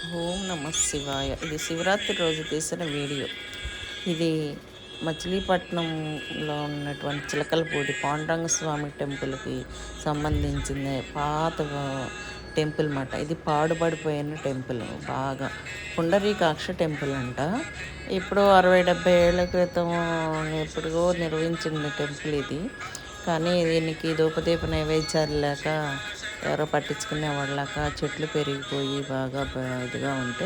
ఓం నమ శివాయ. ఇది శివరాత్రి రోజు తీసిన వీడియో. ఇది మచిలీపట్నంలో ఉన్నటువంటి చిలకలపూడి పాండురంగ స్వామి టెంపుల్కి సంబంధించిన పాత టెంపుల్ మాట. ఇది పాడుబడిపోయిన టెంపుల్, బాగా పుండరీకాక్ష టెంపుల్ అంట. ఇప్పుడు 60-70 ఏళ్ల క్రితం ఎప్పుడో నిర్వహించిన టెంపుల్ ఇది. కానీ దీనికి ధూపదీప నైవేద్యాలు లేక ఎవరో పట్టించుకునేవాళ్ళక చెట్లు పెరిగిపోయి బాగా ఇదిగా ఉంటే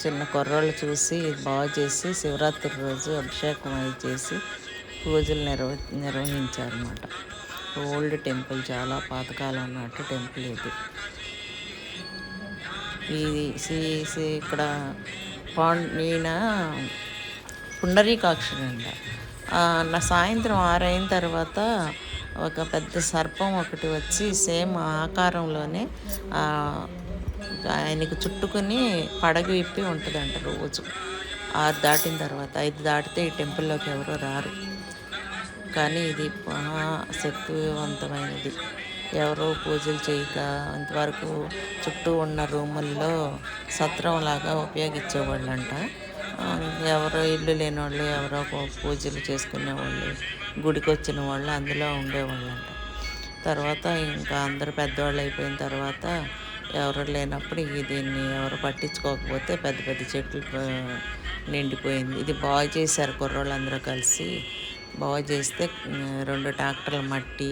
చిన్న కుర్రోళ్ళు చూసి బాగు చేసి శివరాత్రి రోజు అభిషేకం అవి చేసి పూజలు నిర్వహించారన్నమాట. ఓల్డ్ టెంపుల్, చాలా పాతకాలం నాటి టెంపుల్ ఇది. ఇక్కడ ఈయన పుండరీకాక్షుడంట. నా సాయంత్రం 6 అయిన తర్వాత ఒక పెద్ద సర్పం ఒకటి వచ్చి సేమ్ ఆకారంలోనే ఆయనకు చుట్టుకుని పడగ విప్పి ఉంటుందంట. రోజు 6 దాటిన తర్వాత, 5 దాటితే ఈ టెంపుల్లోకి ఎవరో రారు. కానీ ఇది శక్తివంతమైనది. ఎవరో పూజలు చేయక ఇంతవరకు చుట్టూ ఉన్న రూముల్లో సత్రంలాగా ఉపయోగించేవాళ్ళంట. ఎవరో ఇల్లు లేని వాళ్ళు, ఎవరో పూజలు చేసుకునేవాళ్ళు, గుడికి వచ్చిన వాళ్ళు అందులో ఉండేవాళ్ళంట. తర్వాత ఇంకా అందరూ పెద్దవాళ్ళు అయిపోయిన తర్వాత ఎవరు లేనప్పుడు దీన్ని ఎవరు పట్టించుకోకపోతే పెద్ద పెద్ద చెట్లు నిండిపోయింది. ఇది బాగు చేశారు కుర్రోళ్ళందరూ కలిసి. బాగు చేస్తే 2 ట్రాక్టర్ల మట్టి,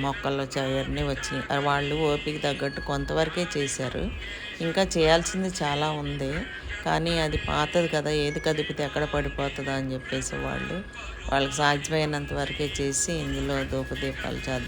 మొక్కలు అవన్నీ వచ్చినాయి. వాళ్ళు ఓపిక తగ్గట్టు కొంతవరకే చేశారు. ఇంకా చేయాల్సింది చాలా ఉంది. కానీ అది పాతది కదా, ఏది కదిపితే ఎక్కడ పడిపోతుందా అని చెప్పేసి వాళ్ళకి సాధ్యమైనంత వరకే చేసి ఇందులో ధూపదీపాలు చేద్దాం.